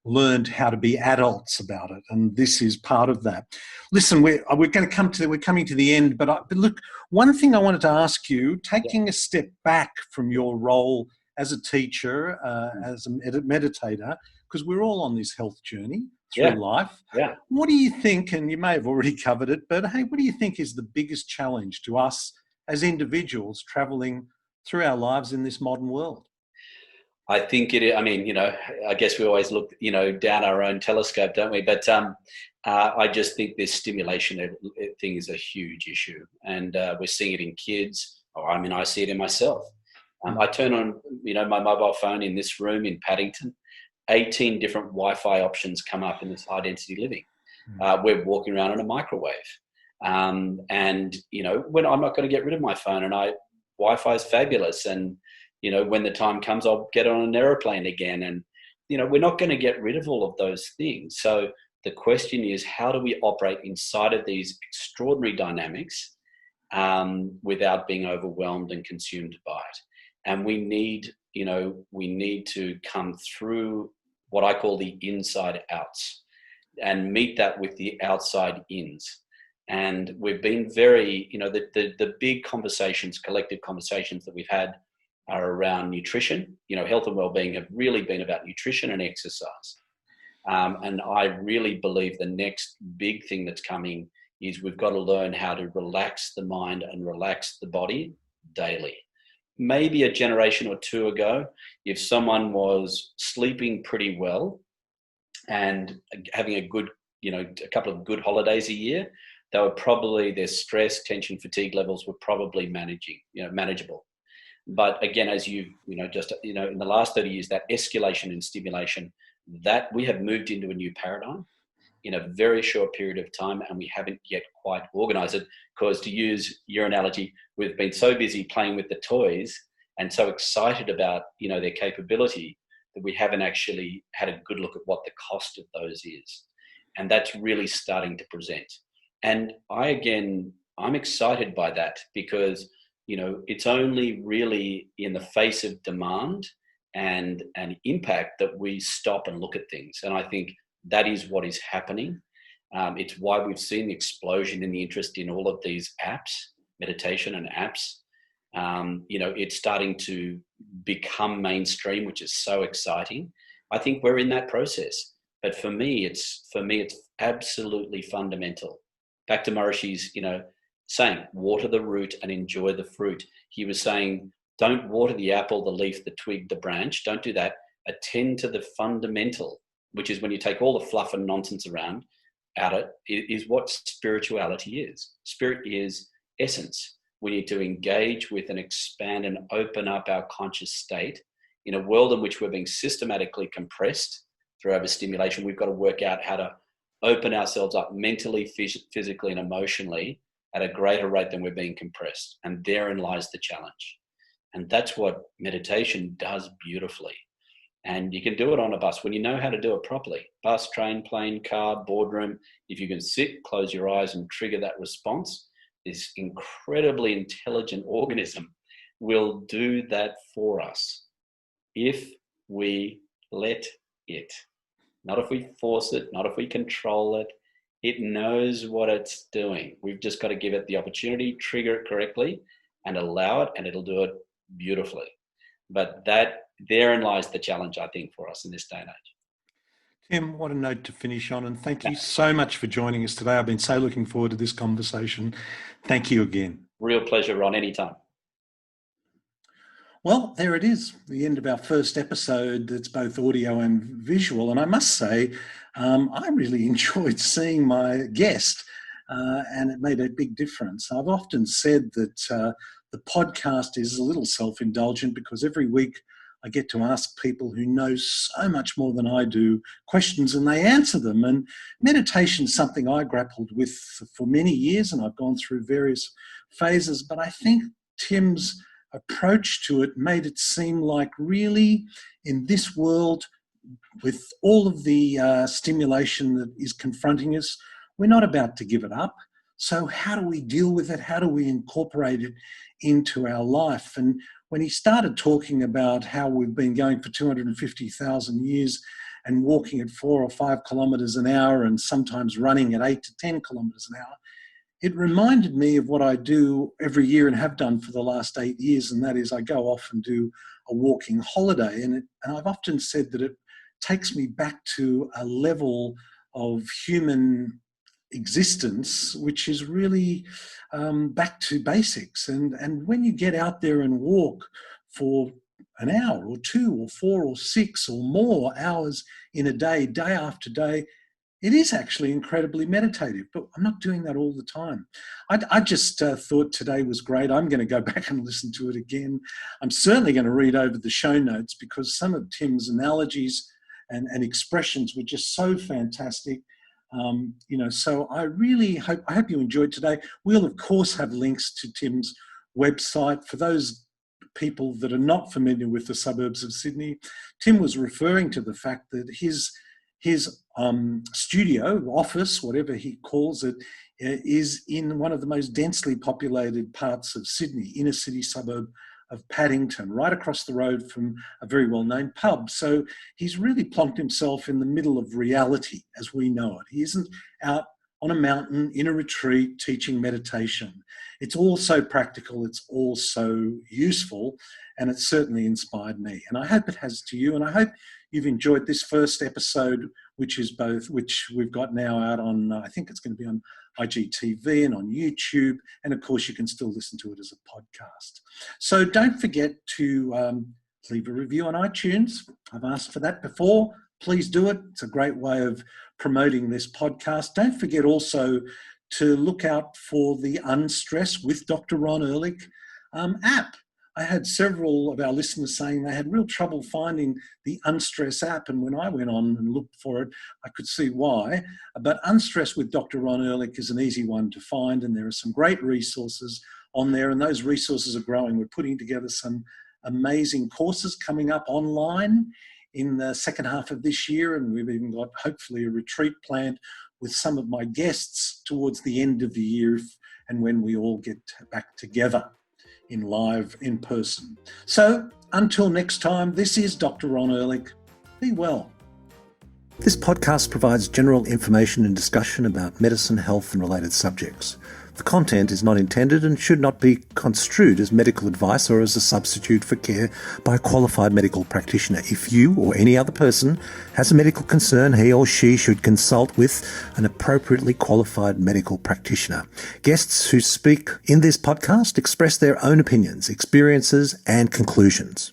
learned how to be adults about it, and this is part of that. Listen, we're coming to the end, but look, one thing I wanted to ask you, taking a step back from your role as a teacher, as a meditator, because we're all on this health journey through life. Yeah. What do you think, and you may have already covered it, but hey, what do you think is the biggest challenge to us as individuals traveling through our lives in this modern world? I think I guess we always look, down our own telescope, don't we? But I just think this stimulation thing is a huge issue. And we're seeing it in kids. I see it in myself. I turn on, my mobile phone in this room in Paddington, 18 different Wi-Fi options come up in this high density living. We're walking around in a microwave. And, when I'm not going to get rid of my phone, and Wi-Fi is fabulous. And, when the time comes, I'll get on an aeroplane again. And, we're not going to get rid of all of those things. So the question is, how do we operate inside of these extraordinary dynamics without being overwhelmed and consumed by it? And we need to come through what I call the inside outs and meet that with the outside ins. And we've been very, the big conversations, collective conversations that we've had are around nutrition. Health and wellbeing have really been about nutrition and exercise. And I really believe the next big thing that's coming is we've got to learn how to relax the mind and relax the body daily. Maybe a generation or two ago, if someone was sleeping pretty well and having a good, a couple of good holidays a year, their stress, tension, fatigue levels were probably manageable. But again, as in the last 30 years, that escalation and stimulation, that we have moved into a new paradigm in a very short period of time, and we haven't yet quite organized it, because, to use your analogy, we've been so busy playing with the toys and so excited about, their capability, that we haven't actually had a good look at what the cost of those is. And that's really starting to present. And I'm excited by that, because it's only really in the face of demand and an impact that we stop and look at things. And I think that is what is happening. It's why we've seen the explosion in the interest in all of these apps, meditation and apps. It's starting to become mainstream, which is so exciting. I think we're in that process. But for me, it's absolutely fundamental. Back to Maharishi's, saying, water the root and enjoy the fruit. He was saying, don't water the apple, the leaf, the twig, the branch. Don't do that. Attend to the fundamental, which is when you take all the fluff and nonsense around it, is what spirituality is. Spirit is essence. We need to engage with and expand and open up our conscious state. In a world in which we're being systematically compressed through overstimulation, we've got to work out how to open ourselves up mentally, physically, and emotionally at a greater rate than we're being compressed. And therein lies the challenge. And that's what meditation does beautifully. And you can do it on a bus when you know how to do it properly. Bus, train, plane, car, boardroom. If you can sit, close your eyes, and trigger that response, this incredibly intelligent organism will do that for us if we let it. not if we force it, not if we control it. It knows what it's doing. We've just got to give it the opportunity, trigger it correctly, and allow it, and it'll do it beautifully. But therein lies the challenge, I think, for us in this day and age. Tim, what a note to finish on, and thank you so much for joining us today. I've been so looking forward to this conversation. Thank you again. Real pleasure, Ron, anytime. Well, there it is, the end of our first episode that's both audio and visual. And I must say, I really enjoyed seeing my guest, and it made a big difference. I've often said that the podcast is a little self-indulgent because every week I get to ask people who know so much more than I do questions, and they answer them. And meditation is something I grappled with for many years, and I've gone through various phases. But I think Tim's approach to it made it seem like really in this world, with all of the stimulation that is confronting us, we're not about to give it up. So how do we deal with it? How do we incorporate it into our life? And when he started talking about how we've been going for 250,000 years and walking at 4 or 5 kilometres an hour and sometimes running at 8 to 10 kilometres an hour, it reminded me of what I do every year and have done for the last 8 years, and that is I go off and do a walking holiday. And I've often said that it takes me back to a level of human existence, which is really back to basics. And when you get out there and walk for an hour or 2 or 4 or 6 or more hours in a day, day after day, it is actually incredibly meditative, but I'm not doing that all the time. I just thought today was great. I'm going to go back and listen to it again. I'm certainly going to read over the show notes because some of Tim's analogies and expressions were just so fantastic. So I really hope you enjoyed today. We'll, of course, have links to Tim's website. For those people that are not familiar with the suburbs of Sydney, Tim was referring to the fact that his studio, office, whatever he calls it, is in one of the most densely populated parts of Sydney, inner city suburb of Paddington, right across the road from a very well-known pub. So he's really plonked himself in the middle of reality as we know it. He isn't out on a mountain in a retreat teaching meditation. It's all so practical, it's all so useful, and it certainly inspired me. And I hope it has to you, and I hope you've enjoyed this first episode, which we've got now out on, I think it's going to be on IGTV and on YouTube. And of course, you can still listen to it as a podcast. So don't forget to leave a review on iTunes. I've asked for that before. Please do it. It's a great way of promoting this podcast. Don't forget also to look out for the Unstress with Dr. Ron Ehrlich app. I had several of our listeners saying they had real trouble finding the Unstress app, and when I went on and looked for it, I could see why. But Unstress with Dr. Ron Ehrlich is an easy one to find, and there are some great resources on there, and those resources are growing. We're putting together some amazing courses coming up online in the second half of this year, and we've even got hopefully a retreat planned with some of my guests towards the end of the year and when we all get back together in person. So until next time, this is Dr. Ron Ehrlich. Be well. This podcast provides general information and discussion about medicine, health, and related subjects. The content is not intended and should not be construed as medical advice or as a substitute for care by a qualified medical practitioner. If you or any other person has a medical concern, he or she should consult with an appropriately qualified medical practitioner. Guests who speak in this podcast express their own opinions, experiences, and conclusions.